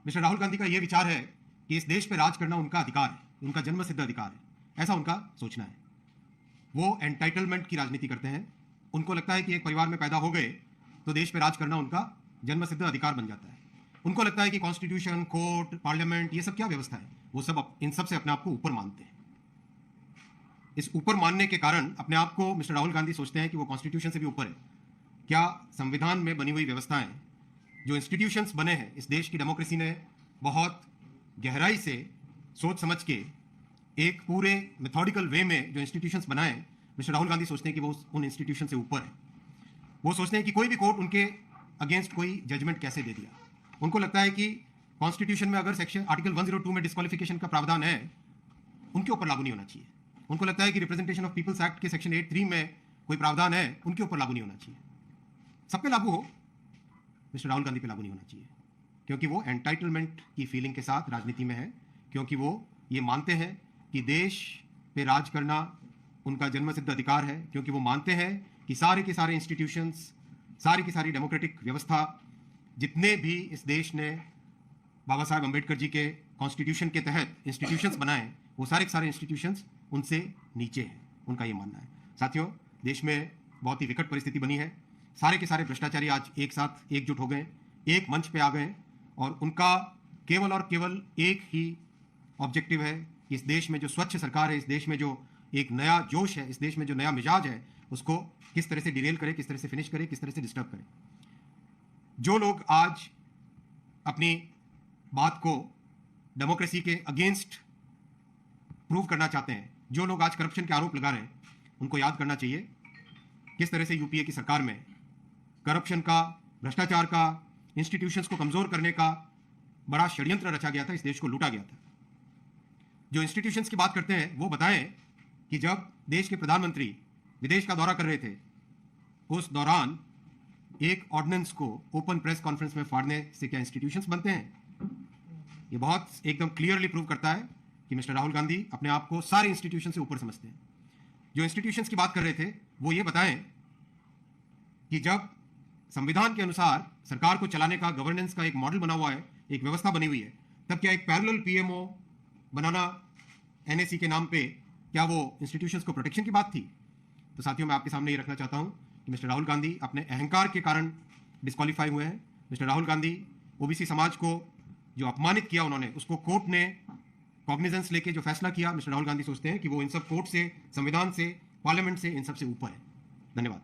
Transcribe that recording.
Mister Rahul Gandhi का यह विचार है कि इस देश पे राज करना उनका अधिकार है, उनका जन्मसिद्ध अधिकार है, ऐसा उनका सोचना है। वो एंटाइटलमेंट की राजनीति करते हैं। उनको लगता है कि एक परिवार में पैदा हो गए तो देश पे राज करना उनका जन्मसिद्ध अधिकार बन जाता है। उनको लगता है कि कॉन्स्टिट्यूशन, कोर्ट, पार्लियामेंट, ये सब क्या व्यवस्था है, वो सब इन सब से अपने आप को ऊपर मानते हैं। इस ऊपर मानने के कारण अपने आप को मिस्टर राहुल गांधी सोचते हैं कि वो कॉन्स्टिट्यूशन से भी ऊपर है। क्या संविधान में बनी हुई व्यवस्थाएं, जो इंस्टीट्यूशंस बने हैं, इस देश की डेमोक्रेसी ने बहुत गहराई से सोच समझ के एक पूरे मेथोडिकल वे में जो इंस्टीट्यूशंस बनाए, मिस्टर राहुल गांधी सोचते हैं कि वो उन इंस्टीट्यूशन से ऊपर है। वो सोचते हैं कि कोई भी कोर्ट उनके अगेंस्ट कोई जजमेंट कैसे दे दिया। उनको लगता है कि कॉन्स्टिट्यूशन में अगर सेक्शन आर्टिकल 102 में डिस्क्वालिफिकेशन का प्रावधान है, उनके ऊपर लागू नहीं होना चाहिए। उनको लगता है कि रिप्रेजेंटेशन ऑफ पीपल्स एक्ट के सेक्शन 83 में कोई प्रावधान है, उनके ऊपर लागू नहीं होना चाहिए। सब पे लागू हो, मिस्टर राहुल गांधी पे लागू नहीं होना चाहिए, क्योंकि वो एंटाइटलमेंट की फीलिंग के साथ राजनीति में है, क्योंकि वो ये मानते हैं कि देश पे राज करना उनका जन्मसिद्ध अधिकार है, क्योंकि वो मानते हैं कि सारे के सारे इंस्टीट्यूशंस, सारी की सारी डेमोक्रेटिक व्यवस्था, जितने भी इस देश ने बाबा साहब अम्बेडकर जी के कॉन्स्टिट्यूशन के तहत इंस्टीट्यूशंस बनाए, वो सारे के सारे इंस्टीट्यूशंस उनसे नीचे हैं। उनका ये मानना है। साथियों, देश में बहुत ही विकट परिस्थिति बनी है। सारे के सारे भ्रष्टाचारी आज एक साथ एकजुट हो गए, एक मंच पे आ गए, और उनका केवल और केवल एक ही ऑब्जेक्टिव है कि इस देश में जो स्वच्छ सरकार है, इस देश में जो एक नया जोश है, इस देश में जो नया मिजाज है, उसको किस तरह से डिरेल करे, किस तरह से फिनिश करे, किस तरह से डिस्टर्ब करे। जो लोग आज अपनी बात को डेमोक्रेसी के अगेंस्ट प्रूव करना चाहते हैं, जो लोग आज करप्शन के आरोप लगा रहे हैं, उनको याद करना चाहिए किस तरह से यूपीए की सरकार में करप्शन का, भ्रष्टाचार का, इंस्टीट्यूशंस को कमजोर करने का बड़ा षड्यंत्र रचा गया था, इस देश को लूटा गया था। जो इंस्टीट्यूशंस की बात करते हैं, वो बताएं कि जब देश के प्रधानमंत्री विदेश का दौरा कर रहे थे, उस दौरान एक ऑर्डिनेंस को ओपन प्रेस कॉन्फ्रेंस में फाड़ने से क्या इंस्टीट्यूशंस बनते हैं? ये बहुत एकदम क्लियरली प्रूव करता है कि मिस्टर राहुल गांधी अपने आप को सारे इंस्टीट्यूशन से ऊपर समझते हैं। जो इंस्टीट्यूशंस की बात कर रहे थे, वो ये बताएं कि जब संविधान के अनुसार सरकार को चलाने का, गवर्नेंस का एक मॉडल बना हुआ है, एक व्यवस्था बनी हुई है, तब क्या एक पैरेलल पीएमओ बनाना एनएसी के नाम पे, क्या वो इंस्टीट्यूशंस को प्रोटेक्शन की बात थी? तो साथियों, मैं आपके सामने ये रखना चाहता हूं कि मिस्टर राहुल गांधी अपने अहंकार के कारण डिस्क्वालीफाई हुए हैं। मिस्टर राहुल गांधी ओबीसी समाज को जो अपमानित किया उन्होंने, उसको कोर्ट ने कॉग्निजेंस लेके जो फैसला किया, मिस्टर राहुल गांधी सोचते हैं कि वो इन सब कोर्ट से, संविधान से, पार्लियामेंट से, इन सब से ऊपर है। धन्यवाद।